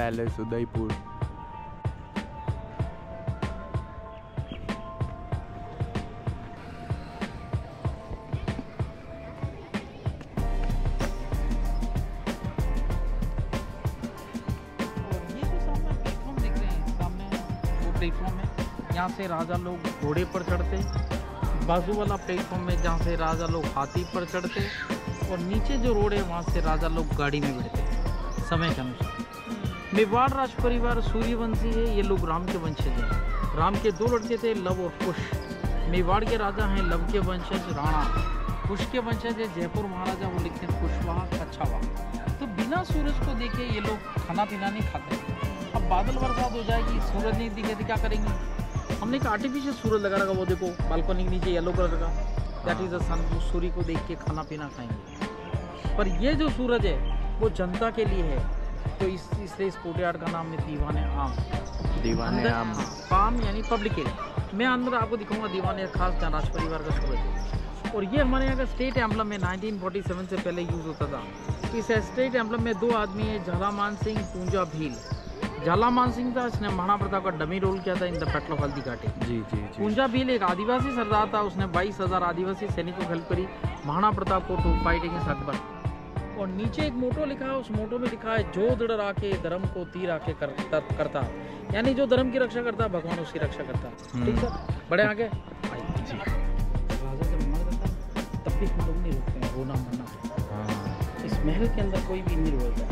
Palace Udaipur. Platform है, यहाँ से राजा लोग घोड़े पर चढ़ते, बाजू वाला प्लेटफॉर्म में जहाँ से राजा लोग हाथी पर चढ़ते, और नीचे जो रोड है वहाँ से राजा लोग गाड़ी में बैठते समय के अनुसार। मेवाड़ राज परिवार सूर्यवंशी है, ये लोग राम के वंशज हैं। राम के 2 लड़के थे, लव और कुश। मेवाड़ के राजा हैं लव के वंशज राणा, कुश के वंशज है जयपुर महाराजा, वो लिखते हैं कुशवाहा कच्छावाहा। तो बिना सूरज को देखे ये लोग खाना पीना नहीं खाते। अब बादल बरसात हो जाएगी, सूरज नहीं दिखे तो क्या करेंगे? हमने एक आर्टिफिशियल सूरज लगा रखा, वो देखो बालकनी के नीचे येलो कलर का, दैट इज़ द सन। वो सूर्य को देख के खाना पीना खाएंगे। पर ये जो सूरज है वो जनता के लिए है, तो इसलिए इस कोर्टयार्ड का नाम है दीवाने आम। दीवाने आम, आम यानी पब्लिक एरिया। मैं अंदर आपको दिखाऊंगा दीवाने खास जहाँ राज परिवार का सूरज है। और ये हमारे यहाँ का स्टेट एम्बलम में 1947 से पहले यूज़ होता था। इस स्टेट एम्बलम में 2 आदमी है, झालामान सिंह, पूंजा भील। झालामान सिंह था, इसने महाराणा प्रताप का डमी रोल किया था in the battle of Haldi Ghati. जी जी। पूंजा भील एक आदिवासी सरदार था, उसने 22,000 आदिवासी सैनिकों को हेल्प करी महाराणा प्रताप को टू फाइट अगेंस्ट अकबर। और नीचे एक मोटो लिखा है, उस मोटो में लिखा है जो दृढ़ राखे धर्म को तीर आके करता, यानी जो धर्म की रक्षा करता भगवान उसकी रक्षा करता। ठीक है, बड़े आगे जी। राजा जब मर जाता तब भी हम लोग नहीं रुकते हैं, रोना मरना। इस महल के अंदर कोई भी नहीं रोता,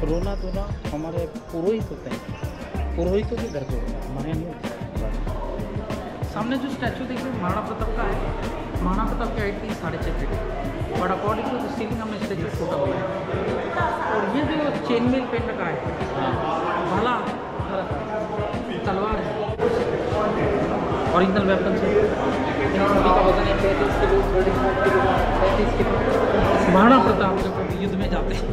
रोना धोना हमारे पुरोहित होते हैं, पुरोहितों के घर पे होता है, हमारे नहीं होता। सामने जो स्टैचू देख रहे हैं महाराणा प्रताप का है। महाराणा प्रताप की हाइट थी 6.5 feet, but according to the ceiling हमें स्टैचू छोटा हुआ है। और ये जो चेन मेल पेन लगा है, भाला तलवार है, ओरिजिनल वेपन है। इन सभी का वजन है 33 किलो, 35 किलो। महाराणा प्रताप जब युद्ध में जाते हैं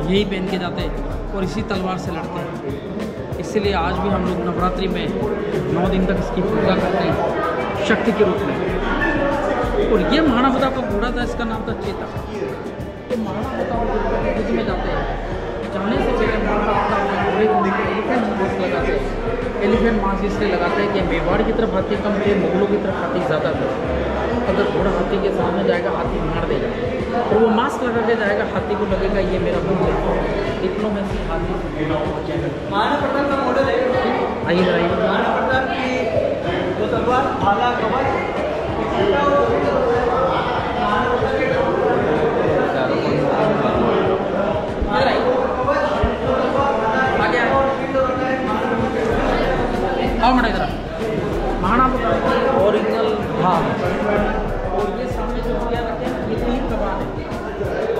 यही पहन के जाते हैं और इसी तलवार से लड़ते हैं। इसलिए आज भी हम लोग नवरात्रि में 9 दिन तक इसकी पूजा करते हैं शक्ति के रूप में। और ये महाराणा प्रताप का घोड़ा था, इसका नाम था चेता। तो महाराणा प्रताप युद्ध में जाते हैं, जाने से पहले महाराणा प्रताप घोड़े को एलिफेंट मांस लगाते हैं। एलिफेंट मांस इसलिए लगाते हैं कि मेवाड़ की तरफ हाथी कम थे, मुगलों की तरफ हाथी ज़्यादा थे। अगर घोड़ा हाथी के सामने जाएगा हाथी मार देगा, और वो मास्क लगा के जाएगा, हाथी को लगेगा ये मेरा मुंह है। इतनों में से हाथी महाराणा प्रताप का मॉडल है। आइए महाराणा प्रताप की जो तलवार भाला कवच महाराणा प्रताप की ओरिजिनल भाव। और ये सामने जो दिया रखे हैं ये 3 कमान है।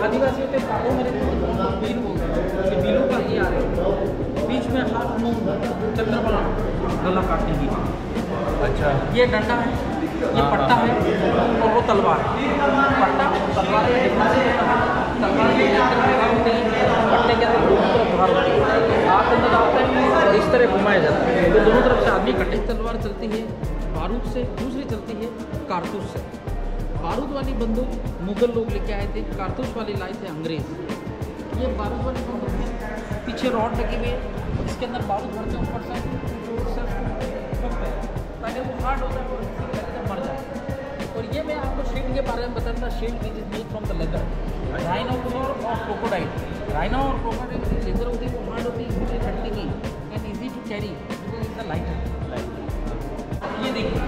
आदिवासी होते पापों में बील बोलते हैं, बीलों का ये आ रहा है, बीच में हाथ मुंह चंद्रबला गला काटने की। अच्छा, ये डंडा है, ये पट्टा है, और वो तलवार है। पट्टा तलवार में तलवार होती है, पट्टे के अंदर दोनों तरफ धार होती है, हाथ अंदर आता है और इस तरह घुमाया जाता है। तो दोनों तरफ से आदमी कटे। तलवार चलती है बारूद से, दूसरी चलती है कारतूस से। बारूद वाली बंदूक मुगल लोग लेके आए थे, कारतूस वाली लाए थे अंग्रेज। ये बारूद वाली बंदूक है, पीछे रॉड लगी हुई है, इसके अंदर बारूद भरते हैं ऊपर से ताकि वो हार्ड हो जाए और मर जाए। और ये मैं आपको शील्ड के बारे में बताता था। Shield is made from the leather, rhino और क्रोकोडाइल। राइनो और क्रोकोडाइल की लेदर होती है, वो हार्ड होती है, इजीली फटती नहीं, and easy to carry because is the lighter. ये देखिए,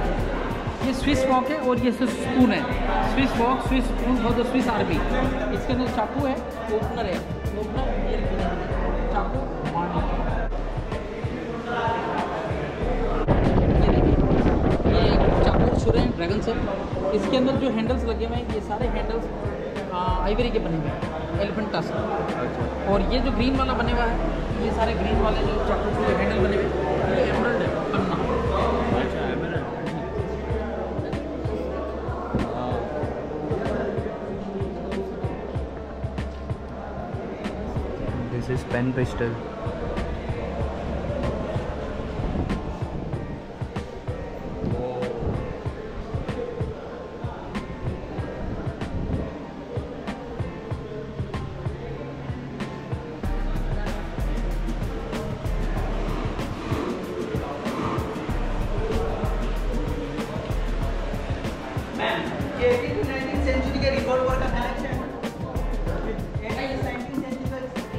ये स्विस वॉक है और ये स्पून है। Swiss walk, Swiss spoon for the Swiss army. इसके अंदर चाकू है, ओपनर है, ओपनर ये चाकू मारने। ये देखिए, ये चाकू छुरे हैं ड्रैगन से। इसके अंदर जो हैंडल्स लगे हुए हैं ये सारे हैंडल्स आइवरी के बने हुए हैं, एलिफेंट टस्क। और ये जो ग्रीन वाला बने हुआ है, ये सारे ग्रीन वाले जो चाकू के हैंडल बने हुए हैं ये एमरल्ड है, पन्ना। This is pen pistol. ये 18th to 19th सेंचुरी के रिवॉल्वर का कलेक्शन है। ये 19th सेंचुरी का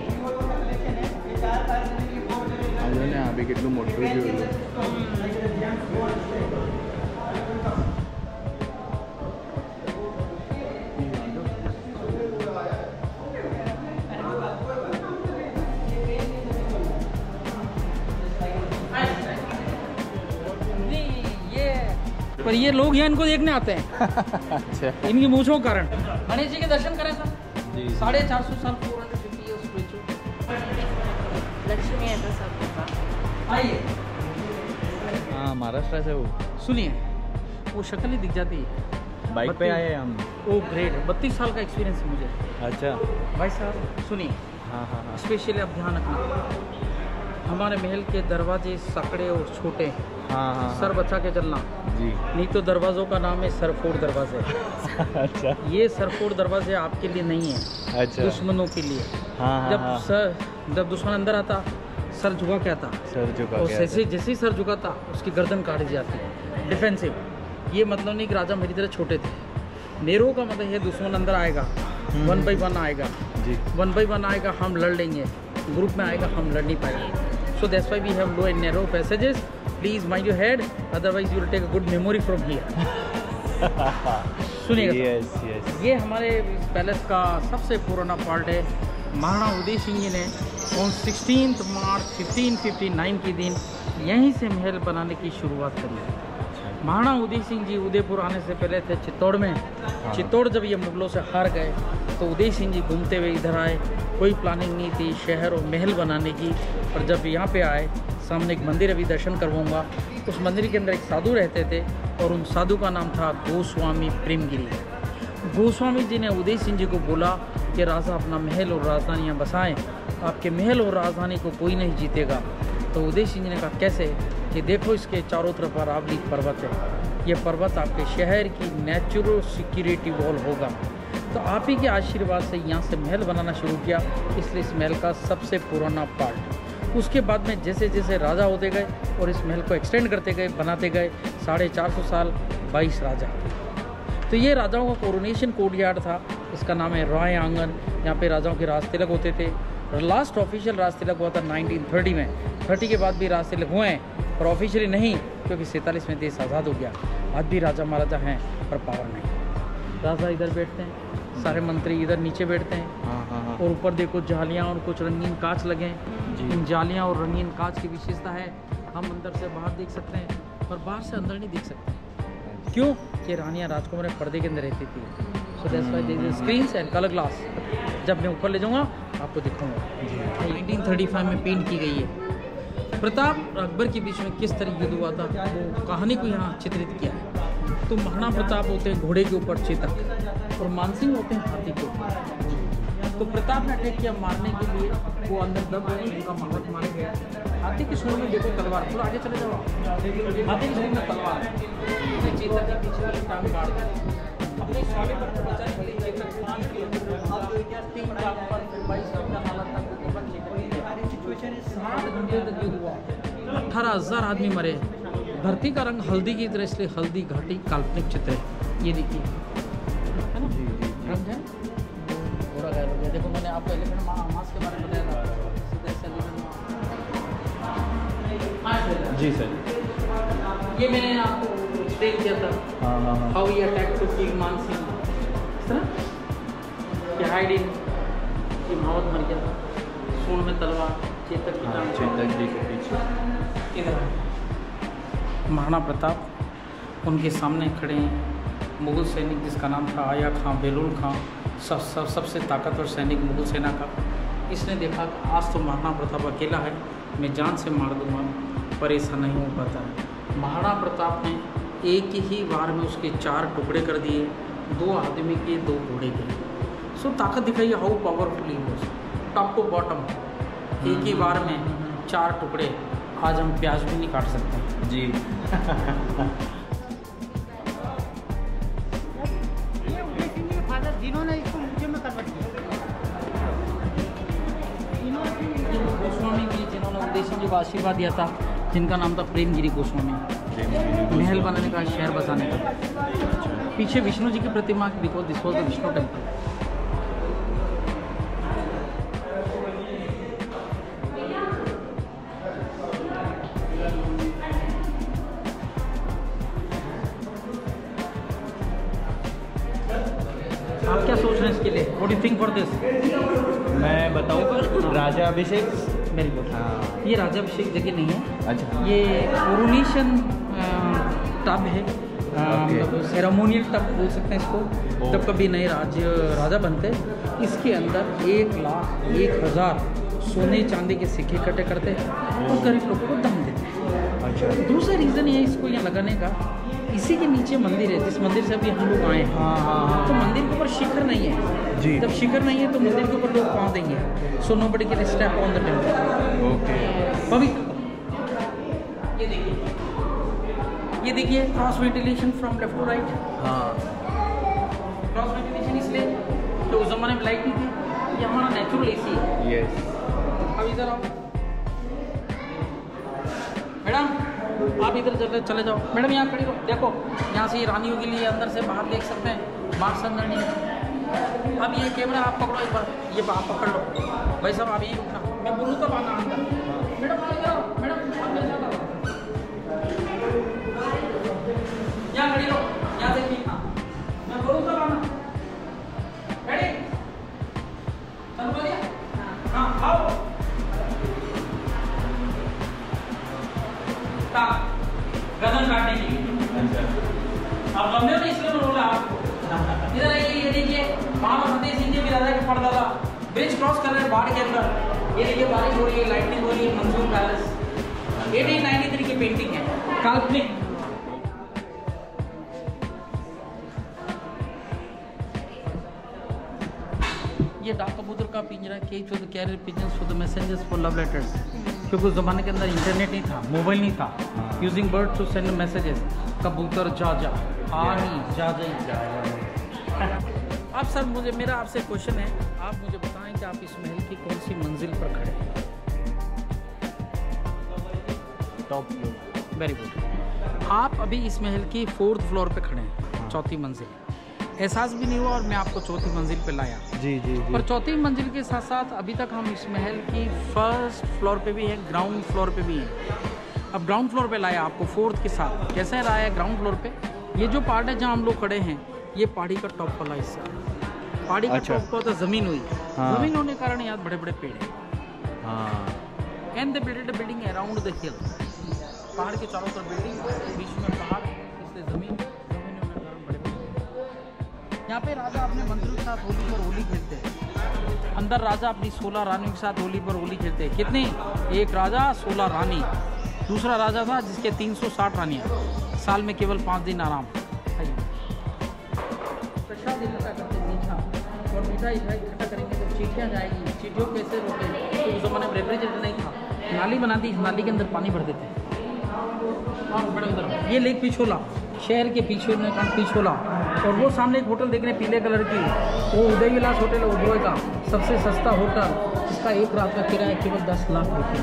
रिवॉल्वर का कलेक्शन है। ये 4-5 जने की बोर्ड में अजून आम्ही कितलं मोठं जेवलो. पर ये लोग यहाँ इनको देखने आते हैं अच्छा. इनकी मूछों के कारण। गणेश जी के दर्शन करें सर। जी. 450 साल 450 years spiritual। लक्ष्मी है तो सब आइए हाँ महाराष्ट्र से वो सुनिए, वो शक्ल ही दिख जाती है। बाइक पे आए हैं हम. ओ ग्रेट, 32 साल का एक्सपीरियंस है मुझे। अच्छा. भाई साहब सुनिए, हाँ हाँ हाँ. स्पेशली आप ध्यान रखना, हमारे महल के दरवाजे सकड़े और छोटे, हाँ हाँ सर बचा के चलना, जी. नहीं तो दरवाज़ों का नाम है सरफोड़ दरवाजे। अच्छा. ये सरफोड़ दरवाजे आपके लिए नहीं है, अच्छा. दुश्मनों के लिए। हाँ हाँ हाँ. जब दुश्मन अंदर आता, सर झुका क्या था, सर झुका और गया जैसे जैसे ही सर झुका था उसकी गर्दन काट दी जाती है। डिफेंसिव, ये मतलब नहीं कि राजा मेरी तरह छोटे थे। नेरो का मतलब है दुश्मन अंदर आएगा, 1 by 1 आएगा, जी. 1 by 1 आएगा, हम लड़ लेंगे, ग्रुप में आएगा हम लड़ नहीं पाएंगे। So that's why we have low and narrow passages. Please mind your head, otherwise you will take a good memory from here. सुनिएगा, यस यस. ये हमारे पैलेस का सबसे पुराना पार्ट है। महाराणा उदय सिंह जी ने ऑन 16 मार्च 1559 के दिन यहीं से महल बनाने की शुरुआत करी। महाराणा उदय सिंह जी उदयपुर आने से पहले थे चित्तौड़ में। चित्तौड़ जब ये मुगलों से हार गए तो उदय सिंह जी घूमते हुए इधर आए। कोई प्लानिंग नहीं थी शहर और महल बनाने की, पर जब यहाँ पे आए, सामने एक मंदिर अभी दर्शन करवाऊँगा, उस मंदिर के अंदर एक साधु रहते थे और उन साधु का नाम था गोस्वामी प्रेमगिरी। गोस्वामी जी ने उदय सिंह जी को बोला कि राजा अपना महल और राजधानी यहाँ बसाएँ, आपके महल और राजधानी को कोई नहीं जीतेगा। तो उदय सिंह जी ने कहा कैसे, कि देखो इसके चारों तरफ अरावली पर्वत है, ये पर्वत आपके शहर की नेचुरल सिक्योरिटी वॉल होगा। तो आप ही के आशीर्वाद से यहाँ से महल बनाना शुरू किया, इसलिए इस महल का सबसे पुराना पार्ट। उसके बाद में जैसे जैसे राजा होते गए और इस महल को एक्सटेंड करते गए, बनाते गए, 450 साल 22 राजा। तो ये राजाओं का कोरोनेशन कोर्टयार्ड था, इसका नाम है राय आंगन। यहाँ पे राजाओं के राज तिलक होते थे। लास्ट ऑफिशियल राज तिलक हुआ था 1930 में। 30 के बाद भी राज तिलक हुए हैं, पर ऑफिशियली नहीं, क्योंकि 47 में देश आज़ाद हो गया। आज भी राजा महाराजा हैं, पर पावर नहीं। राजा इधर बैठते हैं, सारे मंत्री इधर नीचे बैठते हैं। हाँ हाँ हाँ. और ऊपर देखो जालियाँ और कुछ रंगीन कांच लगे हैं। जी. इन जालियाँ और रंगीन कांच की विशेषता है, हम अंदर से बाहर देख सकते हैं, पर बाहर से अंदर नहीं देख सकते। क्यों? कि रानियाँ राजकुमार पर्दे के अंदर रहती थी। So that's why there is screens and colour glass. जब मैं ऊपर ले जाऊँगा आपको दिखाऊंगा। 1935 में पेंट की गई है। प्रताप और अकबर के बीच में किस तरह युद्ध हुआ था, वो कहानी को यहाँ चित्रित किया है। तो महाराणा प्रताप होते हैं घोड़े के ऊपर चेतक, और मानसिंह होते हैं हाथी के ऊपर। तो प्रताप ने अटैक किया मारने के लिए, वो अंदर दब गए, उनका मावत मार गया। हाथी की सूंड में देखो तलवार, थोड़ा आगे चले जाओ, हाथी की सूंड में तलवार, चेतक के पीछे वाली टांग काट दी। अपने स्वामी पर बचाने के लिए चेतक 5 किलोमीटर 3 टांग पर 22 घंटा नाला तक ऊपर लेकर गए। 7 घंटे तक युद्ध हुआ, 18,000 आदमी मरे। धरती का रंग हल्दी की तरह, इसलिए हल्दी घाटी काल्पनिक चित्र है। ये देखिए, है ना, रंग है थोड़ा गैर हो गया। देखो मैंने आपको एलिफेंट मास के बारे में बताया था, जी सर. ये मैंने आपको एक्सप्लेन किया था, हाँ हाँ हाँ. How he attack to king Mansingh. इस तरह कि हाइडिंग कि मावत मर गया था, सूंड में तलवार, चेतक की टांग। चेतक जी के पीछे. इधर महाराणा प्रताप उनके सामने खड़े हैं। मुगल सैनिक जिसका नाम था आया खां बेलुल खां, सबसे ताकतवर सैनिक मुगल सेना का। इसने देखा कि आज तो महाराणा प्रताप अकेला है, मैं जान से मार दूंगा, पर ऐसा नहीं हो पाता है। महाराणा प्रताप ने एक ही बार में उसके 4 टुकड़े कर दिए, 2 आदमी के 2 घोड़े के। सो ताकत दिखाइए how powerful he was, top to bottom, एक ही बार में 4 टुकड़े। आज हम प्याज भी नहीं काट सकते जी. जिन्होंने इसको म्यूजियम में कन्वर्ट किया, गोस्वामी जी जिन्होंने उदय सिंह जी को आशीर्वाद दिया था, जिनका नाम था प्रेमगिरी गोस्वामी। महल बनाने का, शहर बसाने का। पीछे विष्णु जी की प्रतिमा, because this was the Vishnu temple. आप क्या सोच रहे हैं इसके लिए? What do you think for this? मैं बताऊँ, राजा अभिषेक। Very good. हाँ। ये राजाभिषेक जगह नहीं है, अच्छा। ये कोरोनेशन टब है, मतलब सेरेमोनियल टब बोल सकते हैं इसको। जब कभी नए राजा बनते हैं, इसके अंदर 1,01,000 सोने चांदी के सिक्के इकट्ठे करते हैं और गरीब लोगों को दान देते हैं। अच्छा। दूसरा रीज़न ये इसको यहाँ लगाने का, इसी के नीचे मंदिर है, जिस मंदिर से अभी हम लोग आए हैं। हाँ। तो मंदिर के ऊपर शिखर नहीं है जी। जब शिखर नहीं है तो मंदिर के ऊपर लोग पाँव देंगे। So nobody can step on the temple. Okay. पवित्र। ये देखिए cross ventilation from left to right. हाँ। क्रॉस वेंटिलेशन इसलिए कि उस जमाने में लाइट नहीं थी, ये हमारा नेचुरल एसी है। यस। अब इधर आओ मैडम, आप इधर चले जाओ। मैडम यहाँ खड़ी रहो, देखो यहाँ से रानियों के लिए अंदर से बाहर देख सकते हैं, बाहर से अंदर नहीं। अब ये कैमरा आप पकड़ो एक बार, ये आप पकड़ लो भाई साहब, आप यही रुकना, मैं बोलूँ तब आना अंदर। मैडम आप इधर आओ, मैडम आप मेरे साथ आओ, यहाँ खड़ी रहो, यहाँ से ठीक। मैं बोलूँ तब आना। रेडी? चल बोलिए। हाँ आओ। गदन काटने के लिए आप लंबे हो, इसलिए मैं बोल रहा आपको। इधर आइए, ये देखिए महाराणा फतेह सिंह जी भी राजा के परदादा ब्रिज क्रॉस कर रहे हैं बाढ़ के अंदर। ये देखिए बारिश हो रही है, लाइटनिंग हो रही है, मंसूर पैलेस 1893 की पेंटिंग है, काल्पनिक। ये डाक कबूतर का पिंजरा, cage for the carrier pigeons for the messengers for love letters. क्योंकि उस जमाने के अंदर इंटरनेट नहीं था, मोबाइल नहीं था, using bird to send messages. कबूतर जा जा, आनी जा जा। अब सर मेरा आपसे क्वेश्चन है, आप मुझे बताएं कि आप इस महल की कौन सी मंजिल पर खड़े हैं? Top floor. Very good. आप अभी इस महल की 4th फ्लोर पे खड़े हैं, चौथी मंजिल। एहसास भी नहीं हुआ और मैं आपको चौथी मंजिल पे लाया। जी जी जी। और चौथी मंजिल के साथ साथ अभी तक हम इस महल की 1st फ्लोर पे भी हैं, ग्राउंड फ्लोर पे भी हैं। अब ग्राउंड फ्लोर पे लाया आपको 4th के साथ। कैसे लाया ग्राउंड फ्लोर पे? ये जो पार्ट है जहाँ हम लोग खड़े हैं, ये पहाड़ी का टॉप वाला हिस्सा है। पहाड़ी का अच्छा। टॉप पर तो जमीन हुई, हाँ। जमीन होने के कारण यहाँ बड़े बड़े पेड़ हैं। हाँ। And they builded a building around the हिल। पहाड़ के चारों तरफ बिल्डिंग, बीच में पहाड़, इसलिए जमीन होने के कारण बड़े बड़े। यहाँ पे राजा अपने मंत्रियों के साथ होली पर होली खेलते हैं। अंदर राजा अपनी 16 रानियों के साथ होली पर होली खेलते हैं। कितनी? एक राजा 16 रानी। दूसरा राजा था जिसके 360 रानियाँ, साल में केवल 5 दिन आराम। प्रसाद इकट्ठा करते मीठा, और मीठा इकट्ठा करेंगे तो चीटियाँ जाएगी। चीटियों कैसे रोके? तो उस जमाने में रेफ्रिजरेटर नहीं था, नाली बना दी, नाली के अंदर पानी भर देते हैं। ये लेक पिछोला, शहर के पीछे पिछोला। और वो सामने एक होटल देख रहे हैं पीले कलर की, वो उदय विलास होटल है उदय का, सबसे सस्ता होटल। इसका एक रात का किराया केवल 10 लाख रुपये।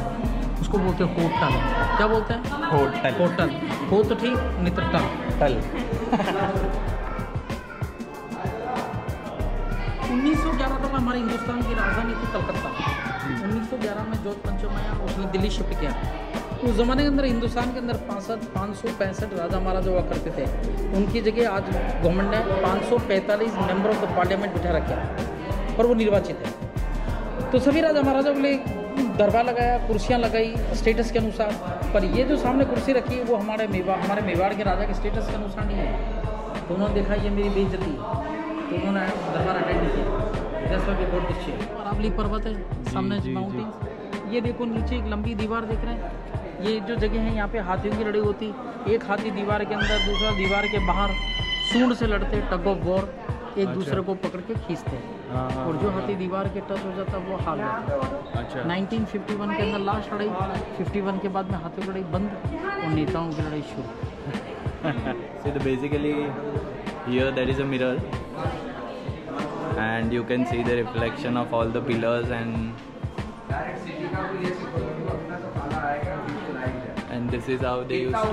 उसको बोलते हैं होटल। क्या बोलते हैं? होटल। होटल हो तो ठीक, नहीं तो टल। 1911 तक हमारे हिंदुस्तान की राजधानी थी कलकत्ता। 1911 में जॉर्ज पंचम आया, उसने दिल्ली शिफ्ट किया। उस ज़माने के अंदर हिंदुस्तान के अंदर 565 राजा महाराजा हुआ करते थे। उनकी जगह आज गवर्नमेंट ने 545 मेंबर ऑफ द पार्लियामेंट बिठा रखा है और वो निर्वाचित है। तो सभी राजा महाराजा के लिए दरबार लगाया, कुर्सियाँ लगाई स्टेटस के अनुसार। पर ये जो सामने कुर्सी रखी है वो हमारे मेवाड़ के राजा के स्टेटस के अनुसार नहीं है। तो उन्होंने देखा ये मेरी बेइज्जती, तो उन्होंने दरबार अटेंड नहीं किया। जैसा भी बहुत अच्छे अरावली पर्वत है सामने माउंटेन्स। ये देखो नीचे एक लंबी दीवार देख रहे हैं। ये जो जगह है यहाँ पे हाथियों की लड़ाई होती। एक हाथी दीवार के अंदर, दूसरा दीवार के बाहर सूंड से लड़ते, टग ऑफ वॉर, एक दूसरे को पकड़ के खींचते हैं। और जो हाथी दीवार के टच हो जाता है वो हार जाता है। 1951 के अंदर लास्ट लड़ाई, 51 के बाद में हाथियों की लड़ाई बंद और नेताओं की लड़ाई शुरू। So basically here there is a mirror and you can see the reflection of all the pillars and and this is how they used to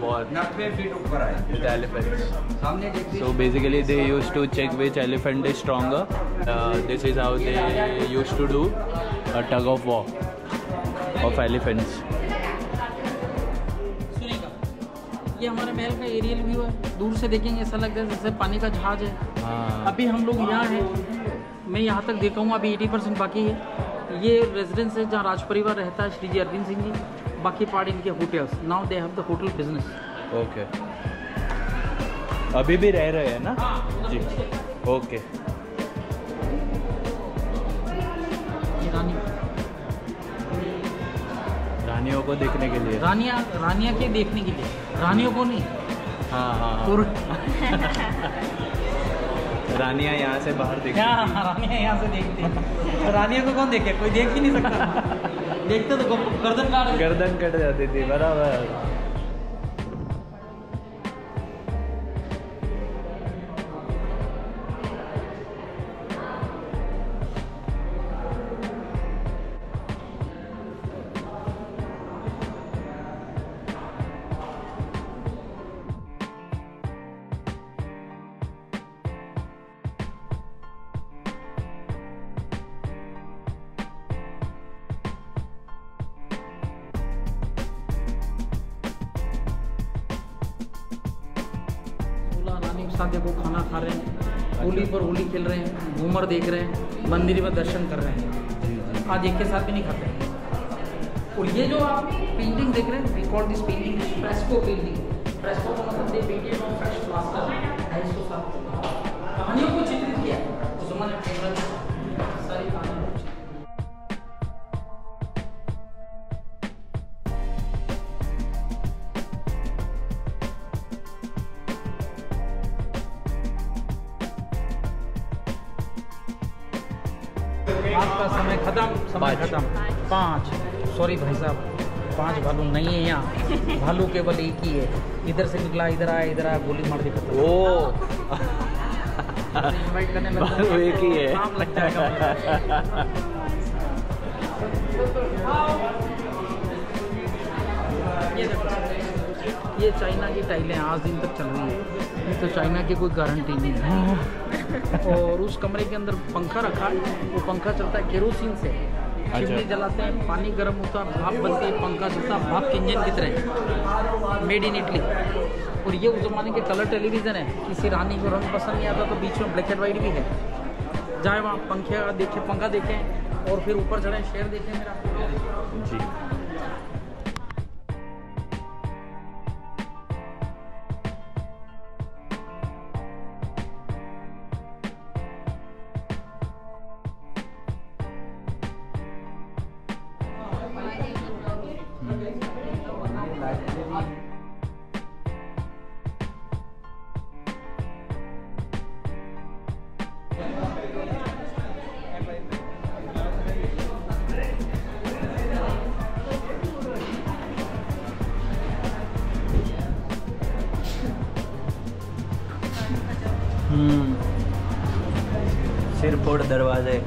war 90 feet ऊपर आए with elephants. सामने देखिए So basically they used to check which elephant is stronger. This is how they used to do a tug of war of elephants. सुनिएगा, ये हमारे महल का aerial view है। दूर से देखेंगे ऐसा लगता है जैसे पानी का जहाज है। हाँ। अभी हम लोग यहाँ हैं, मैं यहाँ तक देखा हूँ, अभी 80% बाकी है। ये रेजिडेंस है जहाँ राज परिवार रहता है, श्री जी अरविंद सिंह जी। बाकी पार्ट इनके hotels. Now they have the hotel business. Okay, अभी भी रह रहे हैं ना जी? ओके। ये रानी, रानियों को देखने के लिए। रानियाँ के देखने के लिए, रानियों को नहीं। हाँ हाँ हाँ। रानियाँ यहाँ से बाहर देखती हाँ, रानियाँ यहाँ से देखती हैं। रानियों को कौन देखे? कोई देख ही नहीं सकता। देखते तो गर्दन कट जाती थी। बराबर। साथ देखो खाना खा रहे हैं, होली पर होली खेल रहे हैं, घूमर देख रहे हैं, मंदिर में दर्शन कर रहे हैं। आज एक के साथ भी नहीं खाते। और ये जो आप पेंटिंग देख रहे हैं, we call this painting fresco painting. Fresco का मतलब they painted on fresh plaster. 250 साल कहानियों को चित्रित किया है उस जमाने में। सारी कहानियाँ आपका समय खत्म, समय खत्म। 5 सॉरी भाई साहब, 5 भालू नहीं है यहाँ। भालू केवल एक ही है। इधर से निकला, इधर आया, गोली मार दी, खत्म। ओ इन्वाइट करने लगा, भालू एक ही है। काम लग जाएगा। ये देखो, ये चाइना की टाइलें आज दिन तक चल रही है। तो चाइना की कोई गारंटी नहीं है। और उस कमरे के अंदर पंखा रखा है, वो पंखा चलता है केरोसिन से। चिमनी जलाते हैं, पानी गर्म होता है, भाप बनती है, पंखा चलता है भाप के इंजन की तरह। Made in Italy. और ये उस जमाने के कलर टेलीविज़न है। किसी रानी को रंग पसंद नहीं आता तो बीच में ब्लैक एंड वाइट भी है। जाए वहाँ पंखे देखें, पंखा देखें और फिर ऊपर चढ़ें, शेर देखें मेरा जी। सिरफोड़ दरवाजे।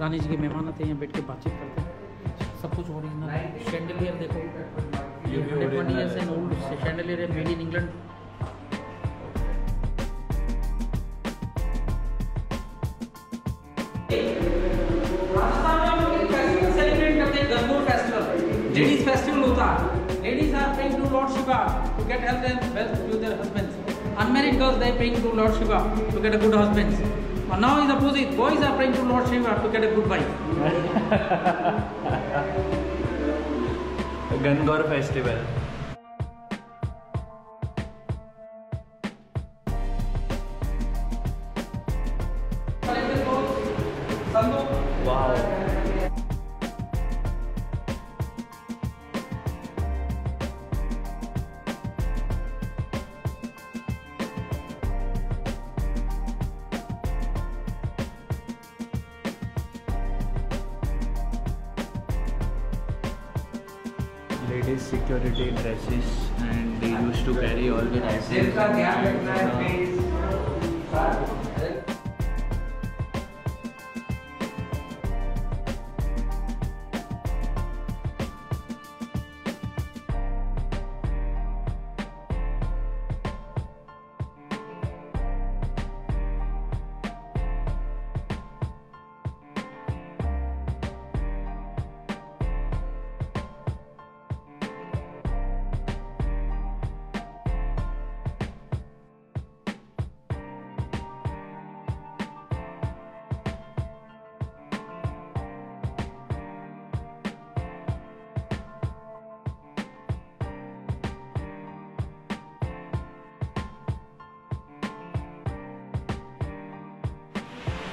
रानी जी के मेहमान आते हैं, यहाँ बैठ के बातचीत करते हैं। सब कुछ ओरिजिनल शैंडलियर देखो, 120 years and old शैंडलियर है, मेड इन इंग्लैंड। राजस्थान में हम लोग फेस्टिवल सेलिब्रेट करते हैं, गणगौर फेस्टिवल। लेडीज फेस्टिवल होता है। Ladies are praying to lord Shiva to get health and wealth to their husbands. Unmarried girls they praying to lord Shiva to get a good husbands. And now is opposite. Boys are praying to Lord Shiva to get a good wife. Gangaur festival. Wow. Ladies security dresses, and they used to carry all the dresses.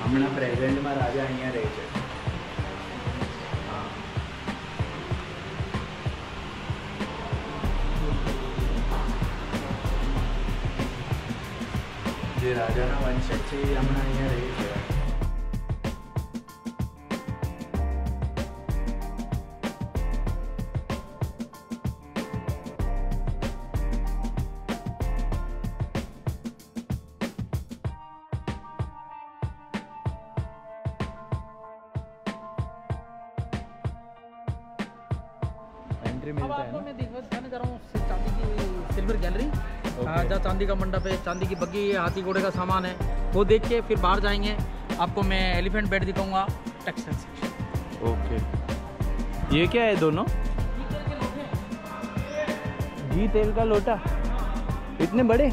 હમણાં પ્રેઝન્ટમાં રાજા અહીંયા રહે છે. જે રાજાના વંશજ છે એ હમણાં અહીંયા રહે છે. एंट्री अब मिलता है आपको ना. मैं दिखाने जा रहा हूँ चांदी की सिल्वर गैलरी. जहाँ चांदी का मंडप है, चांदी की बग्गी है, हाथी घोड़े का सामान है, वो देख के फिर बाहर जाएंगे. आपको मैं एलिफेंट बेड दिखाऊंगा. Textile section. ओके. ये क्या है दोनों? घी तेल का लोटा. इतने बड़े?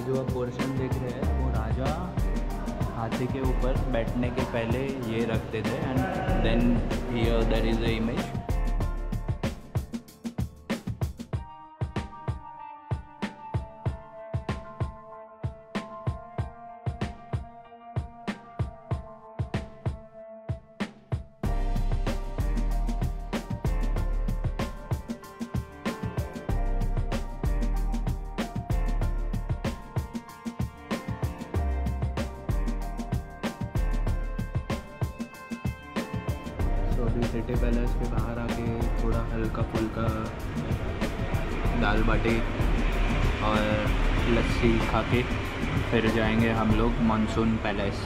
जो आप पोर्शन देख रहे हैं वो राजा हाथी के ऊपर बैठने के पहले ये रखते थे. And then here there is a image. अभी सिटी पैलेस के बाहर आके थोड़ा हल्का फुल्का दाल बाटी और लस्सी खा के फिर जाएंगे हम लोग मानसून पैलेस.